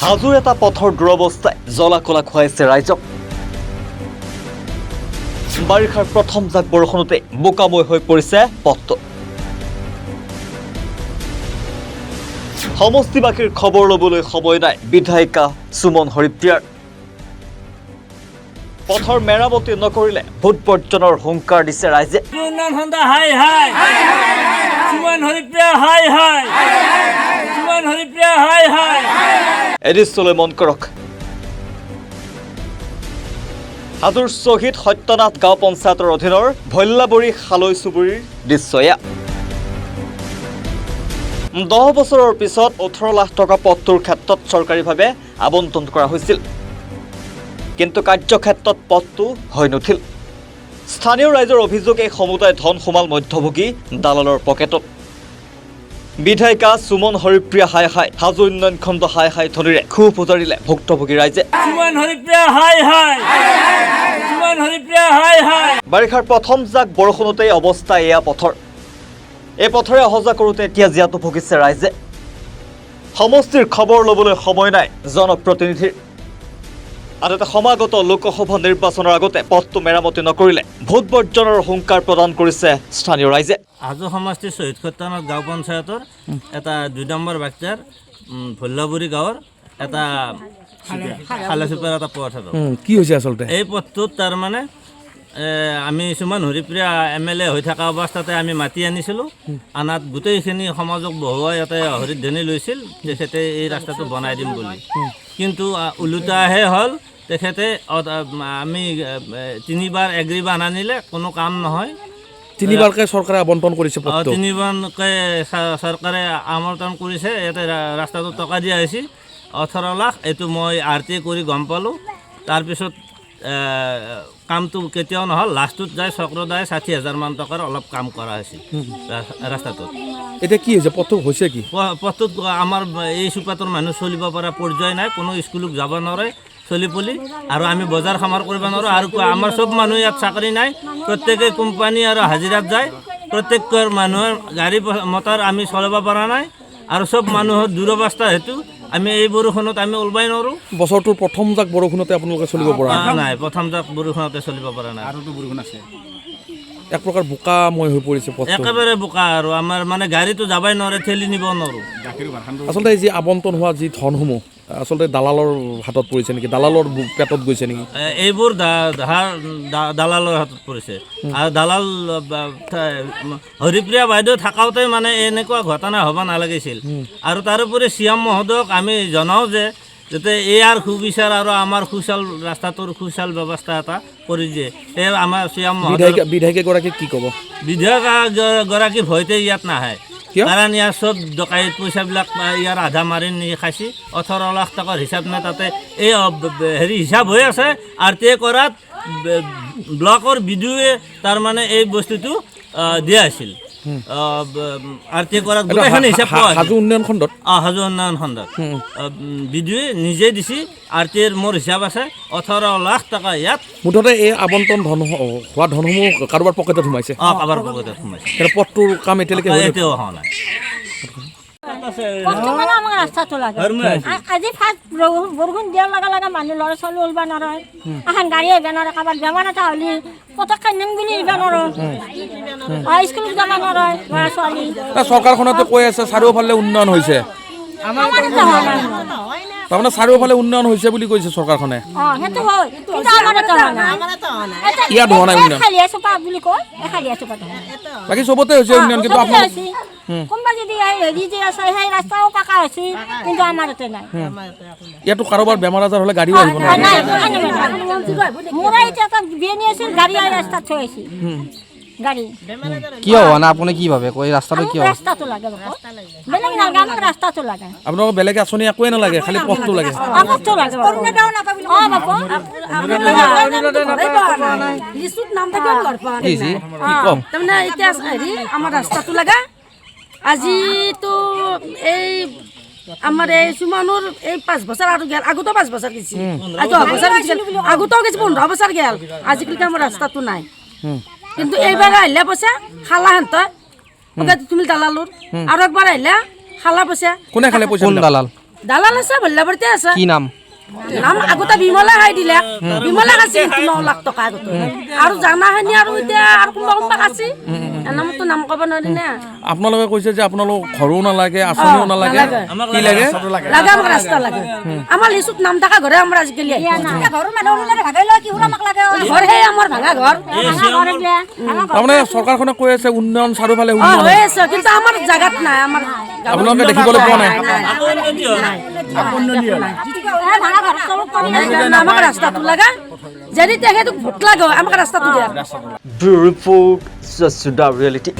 হাজোৰ এটা পথৰ দুৰৱস্থাই জ্বলা কলা খুৱাইছে ৰাইজক। বাৰিষাৰ প্ৰথম জাক বৰষুণতে বোকাময় হৈ পৰিছে পথটো। সমষ্টিবাসীৰ খবৰ ল'বলৈ সময় নাই বিধায়িকা সুমন হৰিপ্ৰিয়াৰ। পথৰ মেৰামতি নকৰিলে ভোট বৰ্জনৰ হুংকাৰ দিছে ৰাইজে। এদিষ্টলৈ মন কৰক। হাজোৰ শ্বহীদ সত্যনাথ গাঁও পঞ্চায়তৰ অধীনৰ ভল্লাবৰী খালৈ চুবুৰীৰ দৃশ্য এয়া। 10 বছৰৰ পিছত 18 লাখ টকা পথটোৰ ক্ষেত্ৰত চৰকাৰীভাৱে আবণ্টন কৰা হৈছিল, কিন্তু কাৰ্যক্ষেত্ৰত পথটো হৈ নুঠিল। স্থানীয় ৰাইজৰ অভিযোগ এই সমুদায় ধন সোমাল মধ্যভোগী দালালৰ পকেটত। বিধায়িকা সুমন হৰিপ্ৰিয়া হাই হাই, হাজো উন্নয়ন খণ্ড হাই হাই ধ্বনিৰে ক্ষোভ উজাৰিলে ভুক্তভোগী ৰাইজে। বাৰিষাৰ প্ৰথম জাক বৰষুণতেই অৱস্থা এয়া পথৰ। এই পথৰে অহা যোৱা কৰোঁতে এতিয়া জীয়াতু ভুগিছে ৰাইজে। সমষ্টিৰ খবৰ ল'বলৈ সময় নাই জনপ্ৰতিনিধিৰ। আনহাতে সমাগত লোকসভা নিৰ্বাচনৰ আগতে পথটো মেৰামতি নকৰিলে ভোট বৰ্জনৰ হুংকাৰ প্ৰদান কৰিছে স্থানীয় ৰাইজে। হাজো সমষ্টিৰ শ্বহীদ সত্যনাথ গাঁও পঞ্চায়তৰ এটা 2 নম্বৰ বাক্যাৰ ভল্লাবৰী গাঁৱৰ এটা খালাচুপাৰ এটা পথ আৰু কি হৈছে আচলতে এই পথটোত তাৰমানে আমি সুমন হৰিপ্ৰিয়া MLA হৈ থকা অৱস্থাতে আমি মাতি আনিছিলোঁ। আনাত গোটেইখিনি সমাজক বহুৱাই ইয়াতে হৰিধ্বনি লৈছিল তেখেতে এই ৰাস্তাটো বনাই দিম বুলি, কিন্তু ওলোটাহে হ'ল। তেখেতে আমি 3বাৰ এগ্ৰি বান আনিলে কোনো কাম নহয়। 3বাৰকৈ চৰকাৰে আবণ্টন কৰিছে, 3বাৰকৈ চৰকাৰে আবণ্টন কৰিছে। ইয়াতে ৰাস্তাটো টকা দিয়া হৈছে 18 লাখ। এইটো মই RT কৰি গম পালোঁ। তাৰপিছত কামটো কেতিয়াও নহ'ল। লাষ্টত যায় চক্ৰদায় 60,000 মান টকাৰ অলপ কাম কৰা হৈছিল ৰাস্তাটোত। এতিয়া কি হৈছে, পথটো হৈছে কি? পথটোত আমাৰ এই চুপাটোৰ মানুহ চলিব পৰা পৰ্যায় নাই, কোনো স্কুলত যাব নোৱাৰে চলি পলি, আৰু আমি বজাৰ সমাৰ কৰিব নোৱাৰোঁ। আৰু আমাৰ চব মানুহ ইয়াত চাকৰি নাই, প্ৰত্যেকে কোম্পানী আৰু হাজিৰাত যায়। প্ৰত্যেকৰ মানুহৰ গাড়ী মটৰ আমি চলাব পৰা নাই, আৰু চব মানুহৰ দুৰৱস্থা হেতু আমি এই বৰষুণত আমি ওলবাই নোৱাৰোঁ। বছৰটোৰ প্ৰথম জাক বৰষুণতে আপোনালোকে চলিব পৰা নাই, প্ৰথম জাক বৰষুণতে চলিব পৰা নাই। আৰুতো বৰষুণ আছে, এক প্ৰকাৰ বোকাময় হৈ পৰিছে পথটো, একেবাৰে বোকা। আৰু আমাৰ মানে গাড়ীটো যাবাই নোৱাৰে, ঠেলি নিব নোৱাৰোঁ। আচলতে এই যি আবণ্টন হোৱা যি ধনসমূহ আচলতে দালালৰ হাতত পৰিছে নেকি, দালালৰ পেটত গৈছে নেকি? এইবোৰ দালালৰ হাতত পৰিছে। আৰু দালাল হৰিপ্ৰিয়া বাইদেউ থাকাওঁতে মানে এনেকুৱা ঘটনা হ'ব নালাগিছিল। আৰু তাৰোপৰি CM মহোদয়ক আমি জনাওঁ যে যাতে ইয়াৰ সুবিচাৰ আৰু আমাৰ সুচল ৰাস্তাটোৰ সুচল ব্যৱস্থা এটা কৰি দিয়ে। এই আমাৰ CM বিধায়িকাগৰাকীক কি ক'ব? বিধায়কগৰাকী ভয়তে ইয়াত নাহে, কাৰণ ইয়াৰ চব ডকাইত পইচাবিলাক ইয়াৰ আধা মাৰি নি খাইছে। 18 লাখ টকাৰ হিচাপ নাই, তাতে এই হিচাপ হৈ আছে। RT কৰাত ব্লকৰ বিডিঅ'য়ে তাৰমানে এই বস্তুটো দিয়া আছিল। RT কৰাত গোটেইখিনি হিচাপ পোৱা হাজো উন্নয়ন খণ্ডত, হাজো উন্নয়ন খণ্ডত বিডিঅ'য়ে নিজে দিছে। RTৰ মোৰ হিচাপ আছে 18 লাখ টকা ইয়াত। মুঠতে এই আবণ্টন হোৱা ধনসমূহ কাৰোবাৰ পকেটত সোমাইছে, কাৰোবাৰ পকেটত সোমাইছে। পথটোৰ কাম এতিয়ালৈকে হোৱা নাই। আমাক ৰাস্তাটো লাগে। আজি ফাৰ্ষ্ট বৰষুণ দিয়াৰ লগে লগে মানুহ ল'ৰা ছোৱালী ওলব নোৱাৰে, এখন গাড়ী আহিব নোৱাৰে। কাৰোবাৰ বেমাৰ এটা হ'লে পতককৈ নিম বুলি আহিব নোৱাৰোঁ, স্কুলত যাব নোৱাৰে ল'ৰা ছোৱালী। চৰকাৰখনতো কৈ আছে চাৰিওফালে উন্নয়ন হৈছে, তাৰমানে চাৰিওফালে উন্নয়ন হৈছে বুলি কৈছে চৰকাৰখনে। সেইটো হয়, কিন্তু আমাৰ এটা ইয়াত হোৱা নাই উন্নয়ন। বাকী চবতে হৈছে উন্নয়ন, কিন্তু কোনোবা যদি হেৰি যে আছে সেই ৰাস্তাও পাকা হৈছে, কিন্তু আমাৰ ইয়াতে নাই। ইয়াতো কাৰোবাৰ বেমাৰ আজাৰ হ'লে গাড়ীও আহিব নোৱাৰে। মোৰ এতিয়া এটা বিয়নী আছিল, গাড়ী আহি ৰাস্তাত থৈ আহিছে। গাড়ী কিয় হোৱা নাই আপুনি কি ভাবে? কৈ ৰাস্তাটো কিয়? ৰাস্তাটো লাগে, বেলেগ নালাগে, আমাক ৰাস্তাটো লাগে। আপোনালোকক বেলেগ আঁচনি একোৱে নালাগে, খালি পথটো লাগে। পথটো লাগে। তাৰমানে এতিয়া হেৰি আমাৰ ৰাস্তাটো লাগে। আজিতো এই আমাৰ এই সুমনৰ এই 5 বছৰ আৰু গেল, আগতো 5 বছৰ গেছি, আজি 10 বছৰ গেছিল, আগতেও গেছি 15 বছৰ গেল। আজিকালি আমাৰ ৰাস্তাটো নাই, কিন্তু এইবাৰ আহিলে পইচা খালা হেঁত তুমি দালালৰ, আৰু একবাৰ আহিলে খালা পইচা। কোনে খালে পইচা? কোন দালাল? দালাল আছে ভল্লাবাৰীতে আছে কি নাম নাম আগতে বিমলা খাই দিলে বিমলা কাছে 9 লাখ টকা আগতে আৰু জানা হানি আৰু এতিয়া আৰু কোনোবা কাছে নামটো নাম ক'ব নোৱাৰি না আপোনালোকে কৈছে যে আপোনালোক ঘৰো নালাগে আঁচনিও নালাগে কি লাগে লাগে আমাক ৰাস্তা লাগে আমাৰ লিচুত নাম থকা ঘৰে আমাৰ আজিকালি ঘৰৰ মানুহ ভাগাই লয় কি আমাক লাগে ঘৰ হে আমাৰ ভাঙা ঘৰ তাৰমানে চৰকাৰখনে কৈ আছে উন্নয়ন চাৰিওফালে হৈ উন্নয়ন আছে কিন্তু আমাৰ জাগাত নাই আমাৰ আপোনালোকে দেখিবলৈ পোৱা নাই আমাক ৰাস্তাটো লাগা যদি তেখেতক ভোট লাগে আমাক ৰাস্তাটো দিয়া Bureau Report, Sasuda Reality.